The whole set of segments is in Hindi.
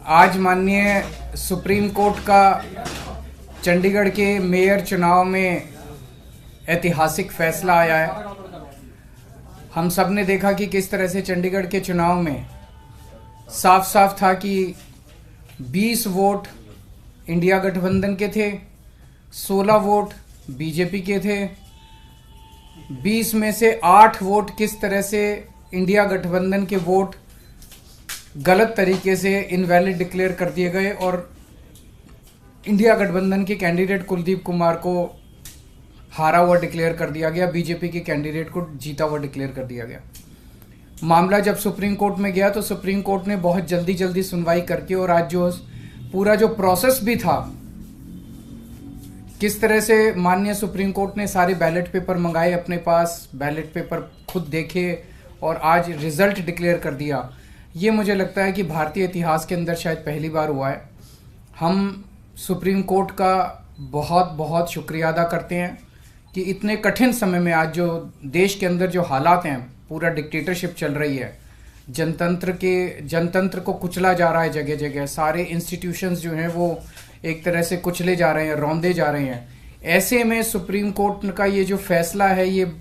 आज माननीय सुप्रीम कोर्ट का चंडीगढ़ के मेयर चुनाव में ऐतिहासिक फैसला आया है। हम सब ने देखा कि किस तरह से चंडीगढ़ के चुनाव में साफ साफ था कि 20 वोट इंडिया गठबंधन के थे, 16 वोट बीजेपी के थे। 20 में से 8 वोट किस तरह से इंडिया गठबंधन के वोट गलत तरीके से इनवैलिड डिक्लेयर कर दिए गए और इंडिया गठबंधन के कैंडिडेट कुलदीप कुमार को हारा हुआ डिक्लेयर कर दिया गया, बीजेपी के कैंडिडेट को जीता हुआ डिक्लेयर कर दिया गया। मामला जब सुप्रीम कोर्ट में गया तो सुप्रीम कोर्ट ने बहुत जल्दी सुनवाई करके और आज जो पूरा जो प्रोसेस भी था, किस तरह से माननीय सुप्रीम कोर्ट ने सारे बैलेट पेपर मंगाए अपने पास, बैलेट पेपर खुद देखे और आज रिजल्ट डिक्लेयर कर दिया। ये मुझे लगता है कि भारतीय इतिहास के अंदर शायद पहली बार हुआ है। हम सुप्रीम कोर्ट का बहुत बहुत शुक्रिया अदा करते हैं कि इतने कठिन समय में आज जो देश के अंदर जो हालात हैं, पूरा डिक्टेटरशिप चल रही है, जनतंत्र को कुचला जा रहा है जगह जगह, सारे इंस्टीट्यूशंस जो हैं वो एक तरह से कुचले जा रहे हैं, रौंदे जा रहे हैं। ऐसे में सुप्रीम कोर्ट का ये जो फैसला है ये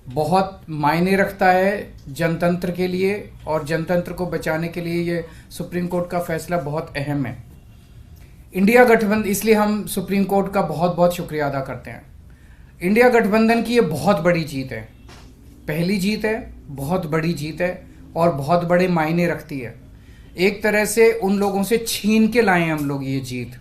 बहुत मायने रखता है जनतंत्र के लिए और जनतंत्र को बचाने के लिए ये सुप्रीम कोर्ट का फैसला बहुत अहम है। इंडिया गठबंधन, इसलिए हम सुप्रीम कोर्ट का बहुत बहुत शुक्रिया अदा करते हैं। इंडिया गठबंधन की ये बहुत बड़ी जीत है, पहली जीत है, बहुत बड़ी जीत है और बहुत बड़े मायने रखती है। एक तरह से उन लोगों से छीन के लाए हैं हम लोग ये जीत।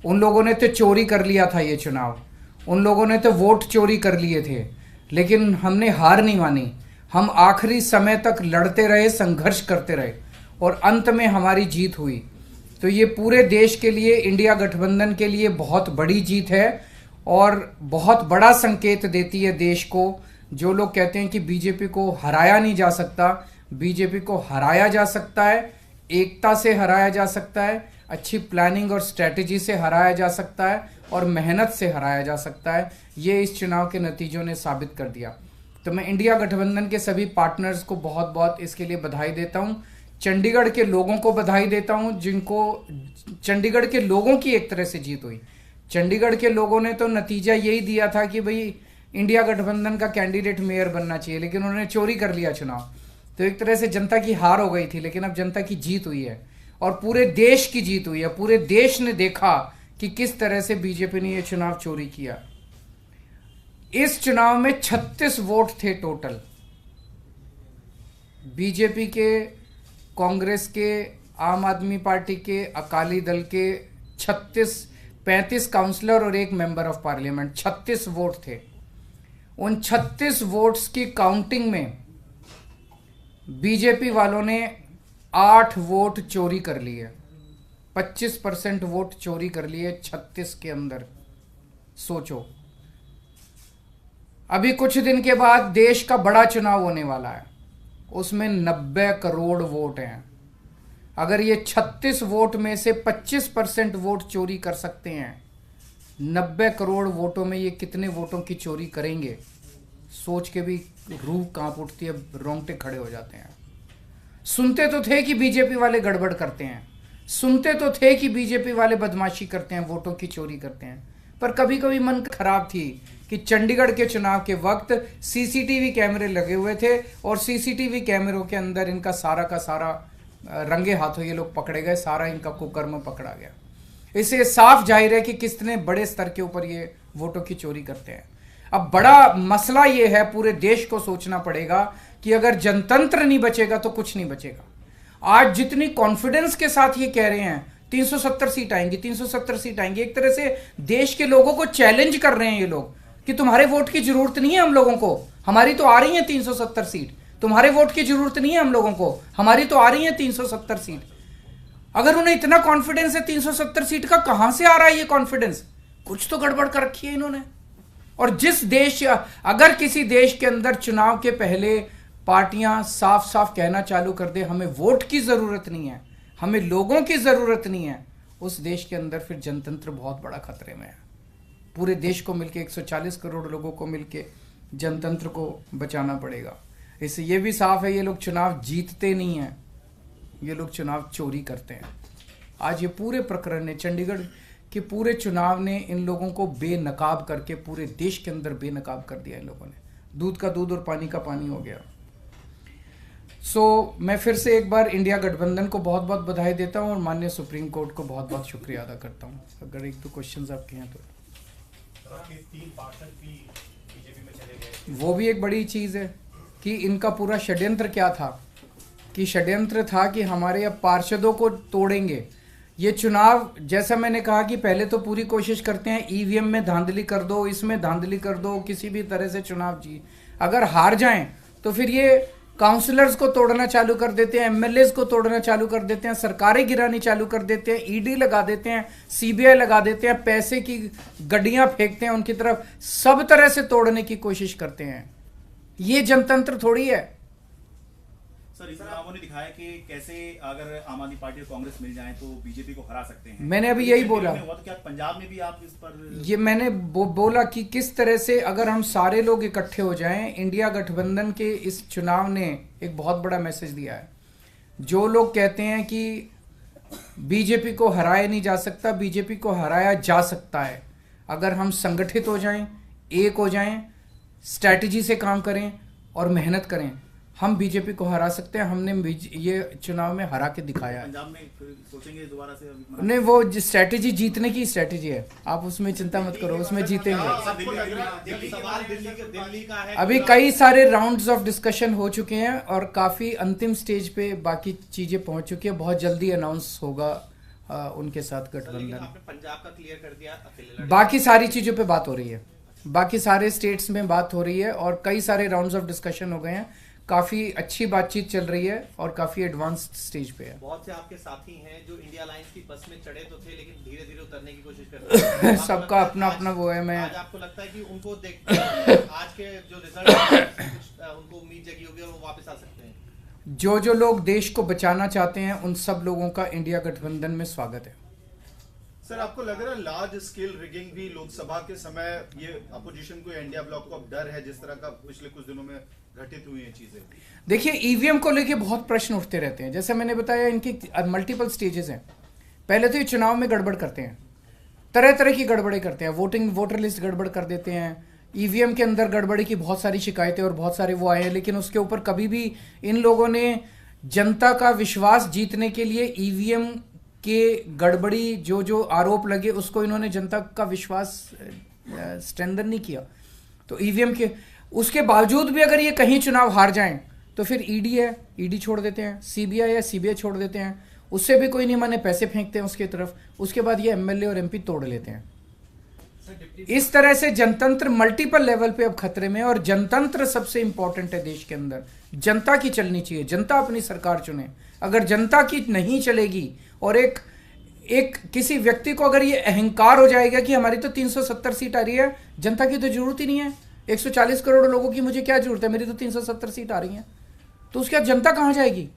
उन लोगों ने तो चोरी कर लिया था ये चुनाव, उन लोगों ने तो वोट चोरी कर लिए थे, लेकिन हमने हार नहीं मानी। हम आखिरी समय तक लड़ते रहे, संघर्ष करते रहे और अंत में हमारी जीत हुई। तो ये पूरे देश के लिए, इंडिया गठबंधन के लिए बहुत बड़ी जीत है और बहुत बड़ा संकेत देती है देश को। जो लोग कहते हैं कि बीजेपी को हराया नहीं जा सकता, बीजेपी को हराया जा सकता है, एकता से हराया जा सकता है, अच्छी प्लानिंग और स्ट्रैटेजी से हराया जा सकता है और मेहनत से हराया जा सकता है। ये इस चुनाव के नतीजों ने साबित कर दिया। तो मैं इंडिया गठबंधन के सभी पार्टनर्स को बहुत बहुत इसके लिए बधाई देता हूँ। चंडीगढ़ के लोगों को बधाई देता हूँ, जिनको चंडीगढ़ के लोगों की एक तरह से जीत हुई। चंडीगढ़ के लोगों ने तो नतीजा यही दिया था कि भाई इंडिया गठबंधन का कैंडिडेट मेयर बनना चाहिए, लेकिन उन्होंने चोरी कर लिया चुनाव। तो एक तरह से जनता की हार हो गई थी, लेकिन अब जनता की जीत हुई है और पूरे देश की जीत हुई है। पूरे देश ने देखा कि किस तरह से बीजेपी ने यह चुनाव चोरी किया। इस चुनाव में 36 वोट थे टोटल, बीजेपी के, कांग्रेस के, आम आदमी पार्टी के, अकाली दल के 35 काउंसलर और एक मेंबर ऑफ पार्लियामेंट, 36 वोट थे। उन 36 वोट्स की काउंटिंग में बीजेपी वालों ने 8 वोट चोरी कर लिए, 25% वोट चोरी कर लिए 36 के अंदर। सोचो, अभी कुछ दिन के बाद देश का बड़ा चुनाव होने वाला है, उसमें 90 करोड़ वोट हैं। अगर ये 36 वोट में से 25% वोट चोरी कर सकते हैं, 90 करोड़ वोटों में ये कितने वोटों की चोरी करेंगे, सोच के भी रूह कांप उठती है, रोंगटे खड़े हो जाते हैं। सुनते तो थे कि बीजेपी वाले गड़बड़ करते हैं, सुनते तो थे कि बीजेपी वाले बदमाशी करते हैं, वोटों की चोरी करते हैं, पर कभी कभी मन खराब थी कि चंडीगढ़ के चुनाव के वक्त सीसीटीवी कैमरे लगे हुए थे और सीसीटीवी कैमरों के अंदर इनका सारा का सारा रंगे हाथों ये लोग पकड़े गए, सारा इनका कुकर्म पकड़ा गया। इससे साफ जाहिर है कि कितने बड़े स्तर के ऊपर ये वोटों की चोरी करते हैं। अब बड़ा मसला ये है, पूरे देश को सोचना पड़ेगा कि अगर जनतंत्र नहीं बचेगा तो कुछ नहीं बचेगा। आज जितनी कॉन्फिडेंस के साथ ये कह रहे हैं 370 सीट आएंगी, 370 सीट आएंगी, एक तरह से देश के लोगों को चैलेंज कर रहे हैं ये लोग कि तुम्हारे वोट की जरूरत नहीं है हम लोगों को, हमारी तो आ रही है 370 सीट। तुम्हारे वोट की जरूरत नहीं है हम लोगों को, हमारी तो आ रही है 370 सीट। अगर उन्हें इतना कॉन्फिडेंस है 370 सीट का, कहां से आ रहा है ये कॉन्फिडेंस? कुछ तो गड़बड़ कर रखी है इन्होंने। और जिस देश, अगर किसी देश के अंदर चुनाव के पहले पार्टियां साफ साफ कहना चालू कर दे हमें वोट की जरूरत नहीं है, हमें लोगों की जरूरत नहीं है, उस देश के अंदर फिर जनतंत्र बहुत बड़ा खतरे में है। पूरे देश को मिलके, 140 करोड़ लोगों को मिलके जनतंत्र को बचाना पड़ेगा। इससे ये भी साफ है ये लोग चुनाव जीतते नहीं हैं, ये लोग चुनाव चोरी करते हैं। आज ये पूरे प्रकरण ने, चंडीगढ़ के पूरे चुनाव ने इन लोगों को बेनकाब करके पूरे देश के अंदर बेनकाब कर दिया इन लोगों ने। दूध का दूध और पानी का पानी हो गया। मैं फिर से एक बार इंडिया गठबंधन को बहुत बहुत बधाई देता हूं और माननीय सुप्रीम कोर्ट को बहुत बहुत शुक्रिया अदा करता हूं। अगर एक दो क्वेश्चंस आपके हैं तो। 3 पार्षद भी बीजेपी में चले गए, वो भी एक बड़ी चीज़ है कि इनका पूरा षड्यंत्र क्या था, कि षड्यंत्र था कि हमारे अब पार्षदों को तोड़ेंगे। ये चुनाव, जैसा मैंने कहा कि पहले तो पूरी कोशिश करते हैं ईवीएम में धांधली कर दो, इसमें धांधली कर दो, किसी भी तरह से चुनाव जी, अगर हार जाएं तो फिर ये काउंसलर्स को तोड़ना चालू कर देते हैं, एमएलएस को तोड़ना चालू कर देते हैं, सरकारें गिरानी चालू कर देते हैं, ईडी लगा देते हैं, सीबीआई लगा देते हैं, पैसे की गड्डियां फेंकते हैं उनकी तरफ, सब तरह से तोड़ने की कोशिश करते हैं। ये जनतंत्र थोड़ी है। सर, इस चुनावों ने दिखाया कि कैसे अगर आम आदमी पार्टी और कांग्रेस मिल जाए तो बीजेपी को हरा सकते हैं। मैंने अभी यही बोला। तो क्या पंजाब में भी आप इस पर? ये मैंने बोला कि किस तरह से अगर हम सारे लोग इकट्ठे हो जाएं, इंडिया गठबंधन के इस चुनाव ने एक बहुत बड़ा मैसेज दिया है। जो लोग कहते हैं कि बीजेपी को हराया नहीं जा सकता, बीजेपी को हराया जा सकता है अगर हम संगठित हो जाएं, एक हो जाएं, स्ट्रैटेजी से काम करें और मेहनत करें, हम बीजेपी को हरा सकते हैं। हमने ये चुनाव में हरा के दिखाया है। पंजाब में सोचेंगे दोबारा से? नहीं, वो स्ट्रैटेजी जीतने की स्ट्रैटेजी है, आप उसमें चिंता मत करो, उसमें जीतेंगे। अभी कई सारे राउंड्स ऑफ डिस्कशन हो चुके हैं और काफी अंतिम स्टेज पे बाकी चीजें पहुंच चुकी है। बहुत जल्दी अनाउंस होगा उनके साथ गठबंधन। आपने पंजाब का क्लियर कर दिया, अकेले बाकी सारी चीजों पे बात हो रही है, बाकी सारे स्टेट्स में बात हो रही है और कई सारे राउंड्स ऑफ डिस्कशन हो गए हैं। काफी अच्छी बातचीत चल रही है और काफी एडवांस्ड स्टेज पे है। बहुत से आपके साथी हैं जो इंडिया अलायंस की बस में चढ़े तो थे लेकिन धीरे धीरे उतरने की कोशिश कर रहे हैं। सबका अपना अपना वो है। मैं आज आपको लगता है कि उनको देख आज के जो रिजल्ट उनको उम्मीद जगी होगी और वो वापस आ सकते हैं? जो लोग देश को बचाना चाहते हैं उन सब लोगों का इंडिया गठबंधन में स्वागत है। सर, आपको लग रहा है लार्ज स्केल रिगिंग भी लोकसभा के समय ये अपोजिशन को, इंडिया ब्लॉक को अब डर है, जिस तरह का पिछले कुछ दिनों में घटित हुई हैं चीजें? देखिए, ईवीएम को लेके बहुत प्रश्न उठते रहते हैं। जैसे मैंने बताया, इनकी मल्टीपल स्टेजेस हैं। पहले तो ये चुनाव में गड़बड़ करते हैं, तरह तरह की गड़बड़े करते हैं, वोटर लिस्ट गड़बड़ कर देते हैं, ईवीएम के अंदर गड़बड़ी की बहुत सारी शिकायतें और बहुत सारे वो आए हैं, लेकिन उसके ऊपर कभी भी इन लोगों ने जनता का विश्वास जीतने के लिए ईवीएम के गड़बड़ी जो आरोप लगे उसको इन्होंने जनता का विश्वास स्ट्रेंथन नहीं किया। तो ईवीएम के उसके बावजूद भी अगर ये कहीं चुनाव हार जाएं तो फिर ईडी है, ईडी छोड़ देते हैं, सीबीआई है, सीबीआई छोड़ देते हैं, उससे भी कोई नहीं माने, पैसे फेंकते हैं उसकी तरफ, उसके बाद ये एमएलए और एमपी तोड़ लेते हैं। इस तरह से जनतंत्र मल्टीपल लेवल पे अब खतरे में है और जनतंत्र सबसे इंपॉर्टेंट है देश के अंदर। जनता की चलनी चाहिए, जनता अपनी सरकार चुने। अगर जनता की नहीं चलेगी और एक किसी व्यक्ति को अगर ये अहंकार हो जाएगा कि हमारी तो 370 सीट आ रही है, जनता की तो जरूरत ही नहीं है, 140 करोड़ लोगों की मुझे क्या जरूरत है, मेरी तो 370 सीट आ रही है, तो उसके बाद जनता कहां जाएगी?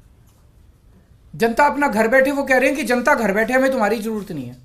जनता अपना घर बैठे, वो कह रहे हैं कि जनता घर बैठे, हमें तुम्हारी जरूरत नहीं है।